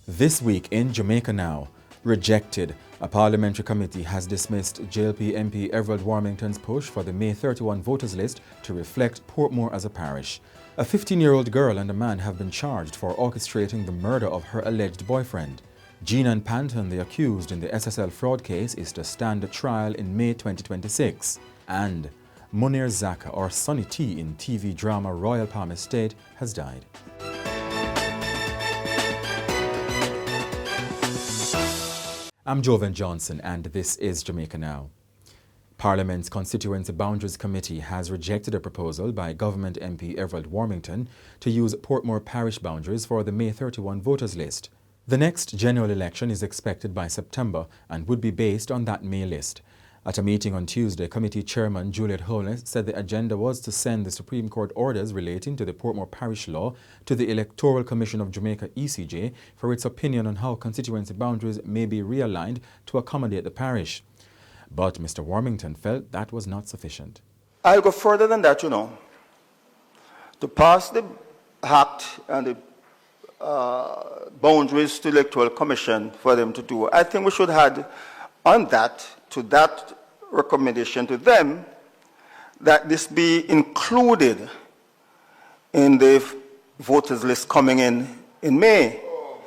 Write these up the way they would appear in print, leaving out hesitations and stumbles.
This week in Jamaica Now, rejected. A Parliamentary Committee has dismissed JLP MP Everald Warmington's push for the May 31 voters list to reflect Portmore as a parish. A 15-year-old girl and a man have been charged for orchestrating the murder of her alleged boyfriend. Jean Ann Panton, the accused in the SSL fraud case, is to stand trial in May 2026. And Munair Zacca, or Sonny T in TV drama Royal Palm Estate, has died. I'm Jovan Johnson and this is Jamaica Now. Parliament's Constituency Boundaries Committee has rejected a proposal by Government MP Everald Warmington to use Portmore parish boundaries for the May 31 voters list. The next general election is expected by September and would be based on that May list. At a meeting on Tuesday, Committee Chairman Juliet Holness said the agenda was to send the Supreme Court orders relating to the Portmore Parish Law to the Electoral Commission of Jamaica ECJ for its opinion on how constituency boundaries may be realigned to accommodate the parish. But Mr. Warmington felt that was not sufficient. I'll go further than that, To pass the act and the boundaries to the Electoral Commission for them to do, I think we should add on that, to that recommendation to them, that this be included in the voters list coming in May.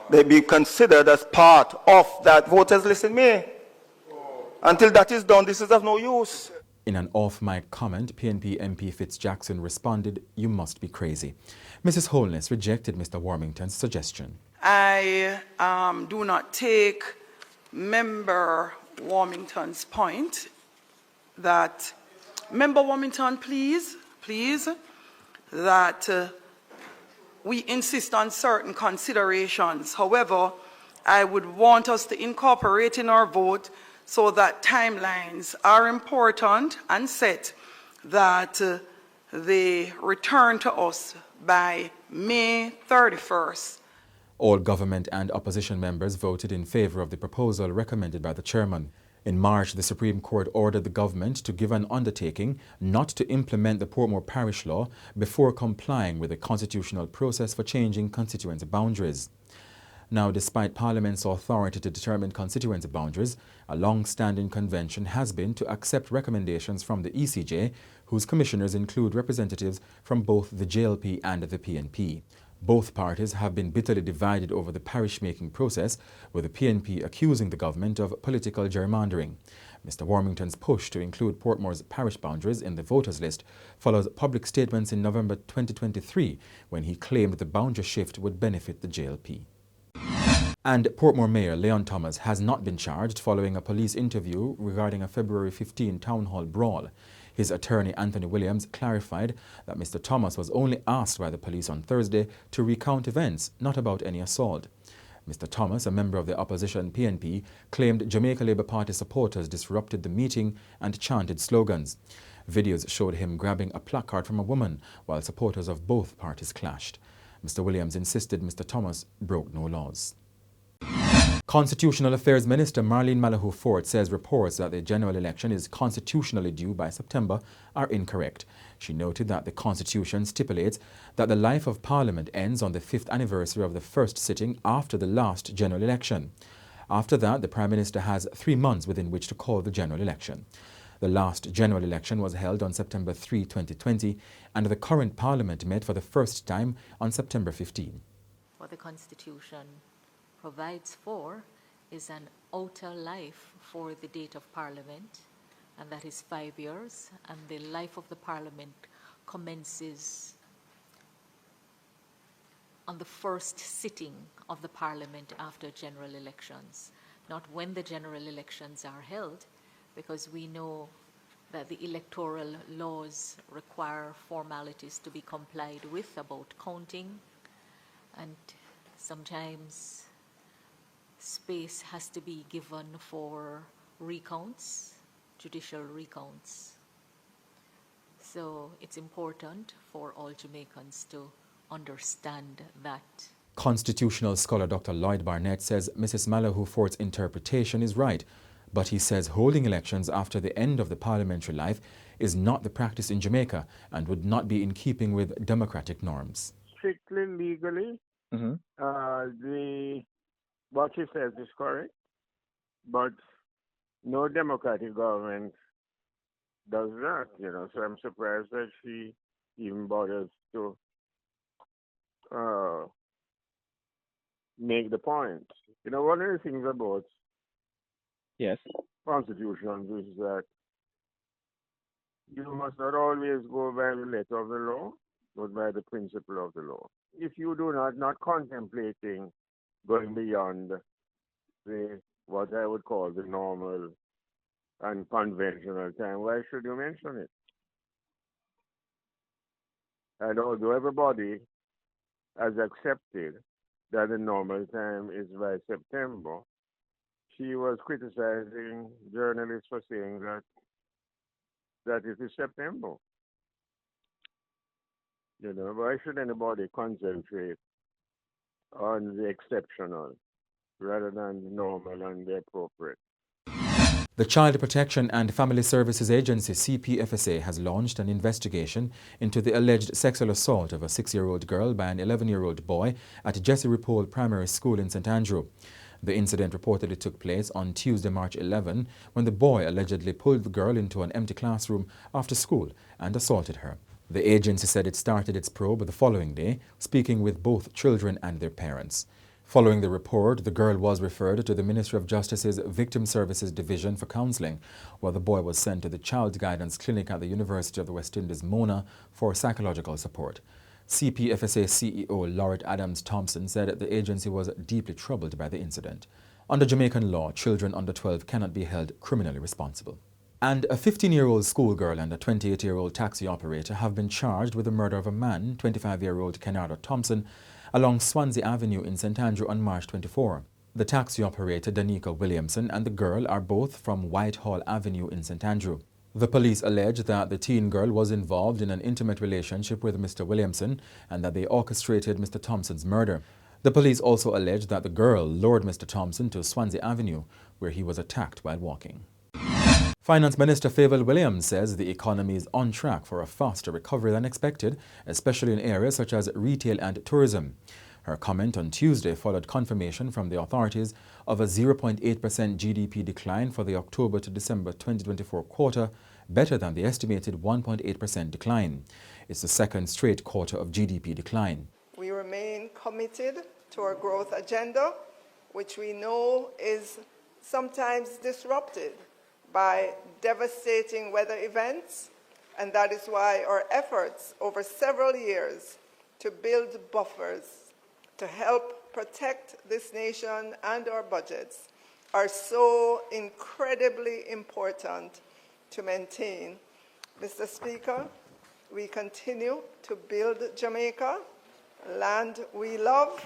They be considered as part of that voters list in May. Until that is done, this is of no use. In an off-mic comment, PNP MP Fitzjackson responded, "You must be crazy." Mrs. Holness rejected Mr. Warmington's suggestion. I do not take Member Warmington's point that, Member Warmington, please, that we insist on certain considerations. However, I would want us to incorporate in our vote so that timelines are important and set, that they return to us by May 31st. All government and opposition members voted in favour of the proposal recommended by the chairman. In March, the Supreme Court ordered the government to give an undertaking not to implement the Portmore Parish Law before complying with the constitutional process for changing constituency boundaries. Now, despite Parliament's authority to determine constituency boundaries, a long-standing convention has been to accept recommendations from the ECJ, whose commissioners include representatives from both the JLP and the PNP. Both parties have been bitterly divided over the parish-making process, with the PNP accusing the government of political gerrymandering. Mr. Warmington's push to include Portmore's parish boundaries in the voters list follows public statements in November 2023, when he claimed the boundary shift would benefit the JLP. And Portmore Mayor Leon Thomas has not been charged following a police interview regarding a February 15 town hall brawl. His attorney, Anthony Williams, clarified that Mr. Thomas was only asked by the police on Thursday to recount events, not about any assault. Mr. Thomas, a member of the opposition PNP, claimed Jamaica Labour Party supporters disrupted the meeting and chanted slogans. Videos showed him grabbing a placard from a woman while supporters of both parties clashed. Mr. Williams insisted Mr. Thomas broke no laws. Constitutional Affairs Minister Marlene Malahoo Forte says reports that the general election is constitutionally due by September are incorrect. She noted that the Constitution stipulates that the life of Parliament ends on the 5th anniversary of the first sitting after the last general election. After that, the Prime Minister has 3 months within which to call the general election. The last general election was held on September 3, 2020, and the current Parliament met for the first time on September 15. What the Constitution provides for is an outer life for the date of Parliament, and that is 5 years, and the life of the Parliament commences on the first sitting of the Parliament after general elections, not when the general elections are held, because we know that the electoral laws require formalities to be complied with about counting, and sometimes space has to be given for recounts, judicial recounts. So it's important for all Jamaicans to understand that. Constitutional scholar Dr. Lloyd Barnett says Mrs. Malahoo Forte's interpretation is right, but he says holding elections after the end of the parliamentary life is not the practice in Jamaica and would not be in keeping with democratic norms. Strictly legally, the what she says is correct, but no democratic government does that, So I'm surprised that she even bothers to make the point. One of the things about constitutions is that you must not always go by the letter of the law, but by the principle of the law. If you do not contemplating going beyond what I would call the normal and conventional time, why should you mention it? And although everybody has accepted that the normal time is by September, she was criticizing journalists for saying that it is September. Why should anybody concentrate on the exceptional rather than the normal and the appropriate? The Child Protection and Family Services Agency, CPFSA, has launched an investigation into the alleged sexual assault of a 6-year-old girl by an 11-year-old boy at Jessie Ripoll Primary School in St Andrew. The incident reportedly took place on Tuesday, March 11, when the boy allegedly pulled the girl into an empty classroom after school and assaulted her. The agency said it started its probe the following day, speaking with both children and their parents. Following the report, the girl was referred to the Ministry of Justice's Victim Services Division for counselling, while the boy was sent to the Child Guidance Clinic at the University of the West Indies, Mona, for psychological support. CPFSA CEO Lauret Adams-Thompson said the agency was deeply troubled by the incident. Under Jamaican law, children under 12 cannot be held criminally responsible. And a 15-year-old schoolgirl and a 28-year-old taxi operator have been charged with the murder of a man, 25-year-old Kennard Thompson, along Swansea Avenue in St Andrew on March 24. The taxi operator, Danica Williamson, and the girl are both from Whitehall Avenue in St Andrew. The police allege that the teen girl was involved in an intimate relationship with Mr. Williamson and that they orchestrated Mr. Thompson's murder. The police also allege that the girl lured Mr. Thompson to Swansea Avenue, where he was attacked while walking. Finance Minister Fayval Williams says the economy is on track for a faster recovery than expected, especially in areas such as retail and tourism. Her comment on Tuesday followed confirmation from the authorities of a 0.8% GDP decline for the October to December 2024 quarter, better than the estimated 1.8% decline. It's the second straight quarter of GDP decline. We remain committed to our growth agenda, which we know is sometimes disrupted by devastating weather events, and that is why our efforts over several years to build buffers to help protect this nation and our budgets are so incredibly important to maintain. Mr. Speaker, we continue to build Jamaica, land we love.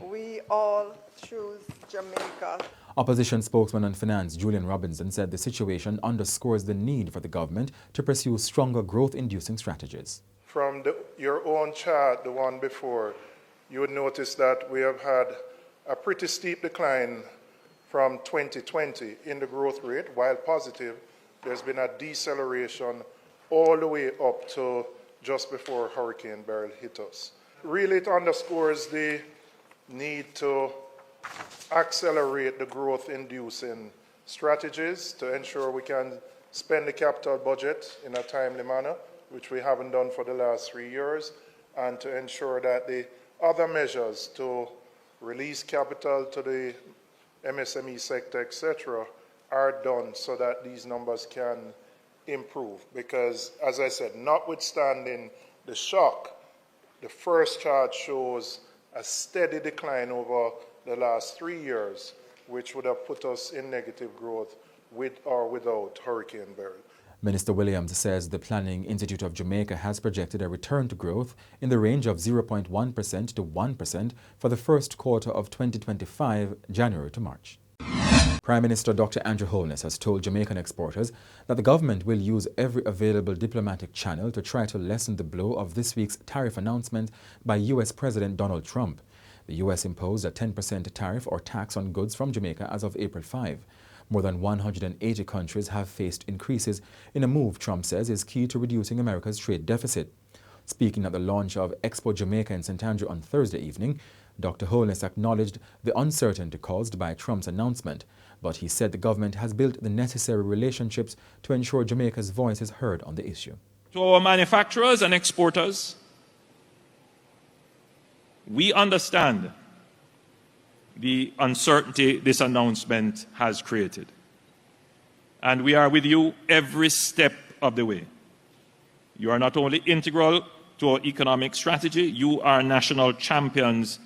We all choose Jamaica. Opposition spokesman on finance Julian Robinson said the situation underscores the need for the government to pursue stronger growth-inducing strategies. From your own chart, the one before, you would notice that we have had a pretty steep decline from 2020 in the growth rate. While positive, there's been a deceleration all the way up to just before Hurricane Beryl hit us. Really, it underscores the need to accelerate the growth-inducing strategies to ensure we can spend the capital budget in a timely manner, which we haven't done for the last 3 years, and to ensure that the other measures to release capital to the MSME sector, etc., are done so that these numbers can improve. Because, as I said, notwithstanding the shock, the first chart shows a steady decline over the last 3 years, which would have put us in negative growth with or without Hurricane Beryl. Minister Williams says the Planning Institute of Jamaica has projected a return to growth in the range of 0.1% to 1% for the first quarter of 2025, January to March. Prime Minister Dr. Andrew Holness has told Jamaican exporters that the government will use every available diplomatic channel to try to lessen the blow of this week's tariff announcement by U.S. President Donald Trump. The U.S. imposed a 10% tariff or tax on goods from Jamaica as of April 5. More than 180 countries have faced increases in a move Trump says is key to reducing America's trade deficit. Speaking at the launch of Expo Jamaica in St Andrew on Thursday evening, Dr. Holness acknowledged the uncertainty caused by Trump's announcement, but he said the government has built the necessary relationships to ensure Jamaica's voice is heard on the issue. To our manufacturers and exporters, we understand the uncertainty this announcement has created. And we are with you every step of the way. You are not only integral to our economic strategy, you are national champions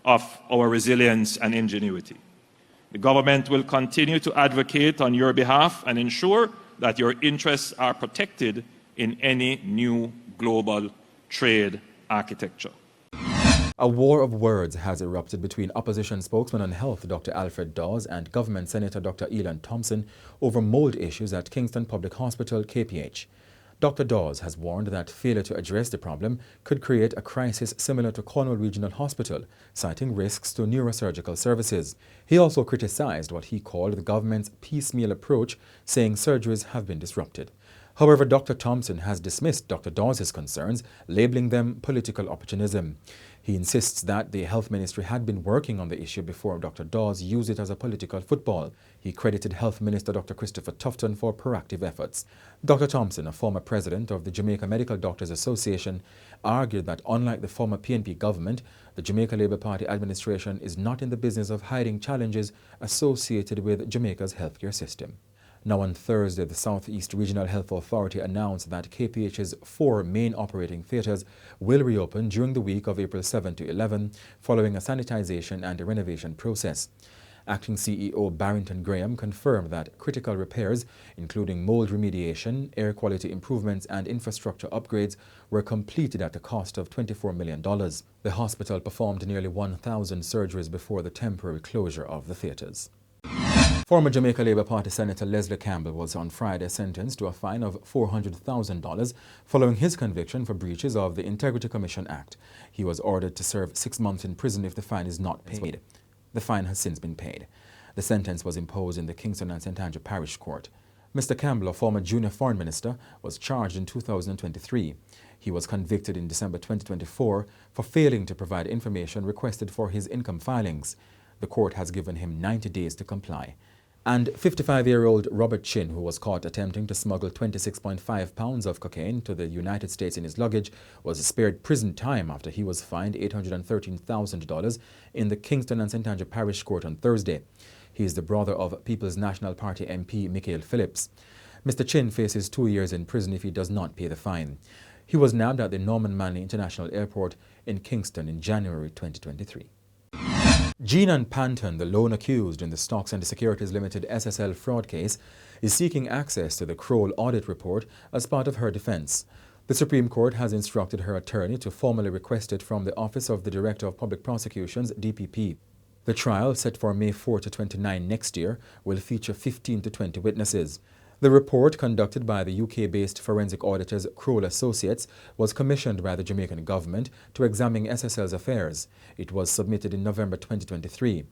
of our resilience and ingenuity. The government will continue to advocate on your behalf and ensure that your interests are protected in any new global trade architecture. A war of words has erupted between opposition spokesman on health Dr. Alfred Dawes and Government Senator Dr. Leon Thomas over mold issues at Kingston Public Hospital, KPH. Dr. Dawes has warned that failure to address the problem could create a crisis similar to Cornwall Regional Hospital, citing risks to neurosurgical services. He also criticized what he called the government's piecemeal approach, saying surgeries have been disrupted. However, Dr. Thompson has dismissed Dr. Dawes' concerns, labeling them political opportunism. He insists that the Health Ministry had been working on the issue before Dr. Dawes used it as a political football. He credited Health Minister Dr. Christopher Tufton for proactive efforts. Dr. Thompson, a former president of the Jamaica Medical Doctors Association, argued that unlike the former PNP government, the Jamaica Labour Party administration is not in the business of hiding challenges associated with Jamaica's healthcare system. Now on Thursday, the South East Regional Health Authority announced that KPH's 4 main operating theatres will reopen during the week of April 7 to 11, following a sanitization and a renovation process. Acting CEO Barrington Graham confirmed that critical repairs, including mold remediation, air quality improvements and infrastructure upgrades, were completed at a cost of $24 million. The hospital performed nearly 1,000 surgeries before the temporary closure of the theatres. Former Jamaica Labour Party Senator Leslie Campbell was on Friday sentenced to a fine of $400,000 following his conviction for breaches of the Integrity Commission Act. He was ordered to serve 6 months in prison if the fine is not paid. The fine has since been paid. The sentence was imposed in the Kingston and St. Andrew Parish Court. Mr. Campbell, a former junior foreign minister, was charged in 2023. He was convicted in December 2024 for failing to provide information requested for his income filings. The court has given him 90 days to comply. And 55-year-old Robert Chin, who was caught attempting to smuggle 26.5 pounds of cocaine to the United States in his luggage, was spared prison time after he was fined $813,000 in the Kingston and St. Andrew Parish Court on Thursday. He is the brother of People's National Party MP Michael Phillips. Mr. Chin faces 2 years in prison if he does not pay the fine. He was nabbed at the Norman Manley International Airport in Kingston in January 2023. Jean Ann Panton, the lone accused in the Stocks and Securities Limited SSL fraud case, is seeking access to the Kroll audit report as part of her defense. The Supreme Court has instructed her attorney to formally request it from the Office of the Director of Public Prosecutions, DPP. The trial, set for May 4 to 29 next year, will feature 15 to 20 witnesses. The report, conducted by the UK-based forensic auditors Kroll Associates, was commissioned by the Jamaican government to examine SSL's affairs. It was submitted in November 2023.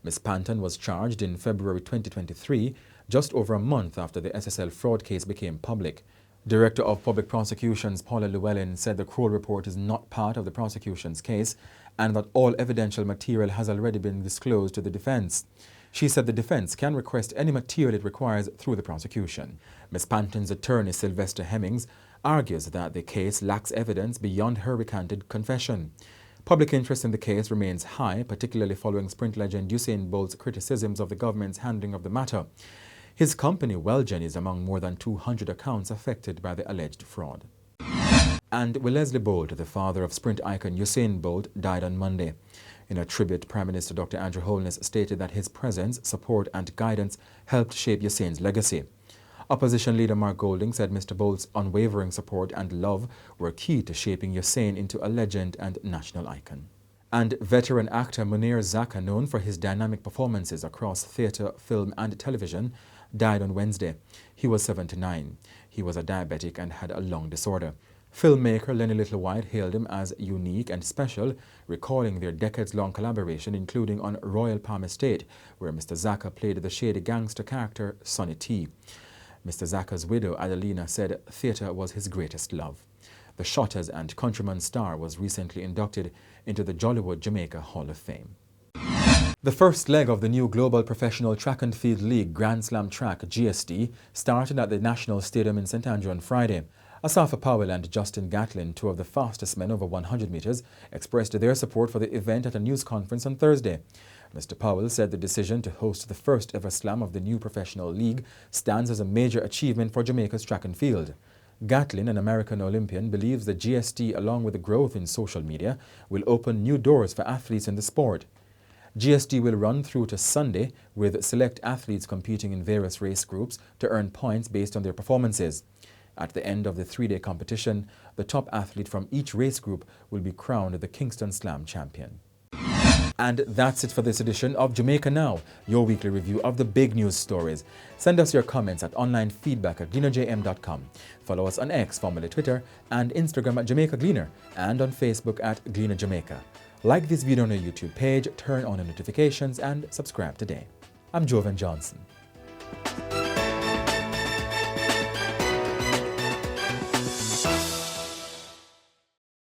Ms. Panton was charged in February 2023, just over a month after the SSL fraud case became public. Director of Public Prosecutions Paula Llewellyn said the Kroll report is not part of the prosecution's case and that all evidential material has already been disclosed to the defense. She said the defense can request any material it requires through the prosecution. Ms. Panton's attorney, Sylvester Hemmings, argues that the case lacks evidence beyond her recanted confession. Public interest in the case remains high, particularly following sprint legend Usain Bolt's criticisms of the government's handling of the matter. His company, Wellgen, is among more than 200 accounts affected by the alleged fraud. And Wellesley Bolt, the father of sprint icon Usain Bolt, died on Monday. In a tribute, Prime Minister Dr. Andrew Holness stated that his presence, support and guidance helped shape Usain's legacy. Opposition leader Mark Golding said Mr. Bolt's unwavering support and love were key to shaping Usain into a legend and national icon. And veteran actor Munair Zacca, known for his dynamic performances across theatre, film and television, died on Wednesday. He was 79. He was a diabetic and had a lung disorder. Filmmaker Lenny Littlewhite hailed him as unique and special, recalling their decades-long collaboration, including on Royal Palm Estate, where Mr. Zacca played the shady gangster character Sonny T. Mr. Zacca's widow, Adelina, said theatre was his greatest love. The Shotters and Countryman star was recently inducted into the Jollywood Jamaica Hall of Fame. The first leg of the new Global Professional Track and Field League Grand Slam Track GST started at the National Stadium in St Andrew on Friday. Asafa Powell and Justin Gatlin, two of the fastest men over 100 metres, expressed their support for the event at a news conference on Thursday. Mr. Powell said the decision to host the first ever slam of the new professional league stands as a major achievement for Jamaica's track and field. Gatlin, an American Olympian, believes the GST, along with the growth in social media, will open new doors for athletes in the sport. GST will run through to Sunday, with select athletes competing in various race groups to earn points based on their performances. At the end of the three-day competition, the top athlete from each race group will be crowned the Kingston Slam champion. And that's it for this edition of Jamaica Now, your weekly review of the big news stories. Send us your comments at onlinefeedback@gleanerjm.com. Follow us on X, formerly Twitter, and Instagram at Jamaica Gleaner, and on Facebook at Gleaner Jamaica. Like this video on our YouTube page, turn on the notifications, and subscribe today. I'm Jovan Johnson.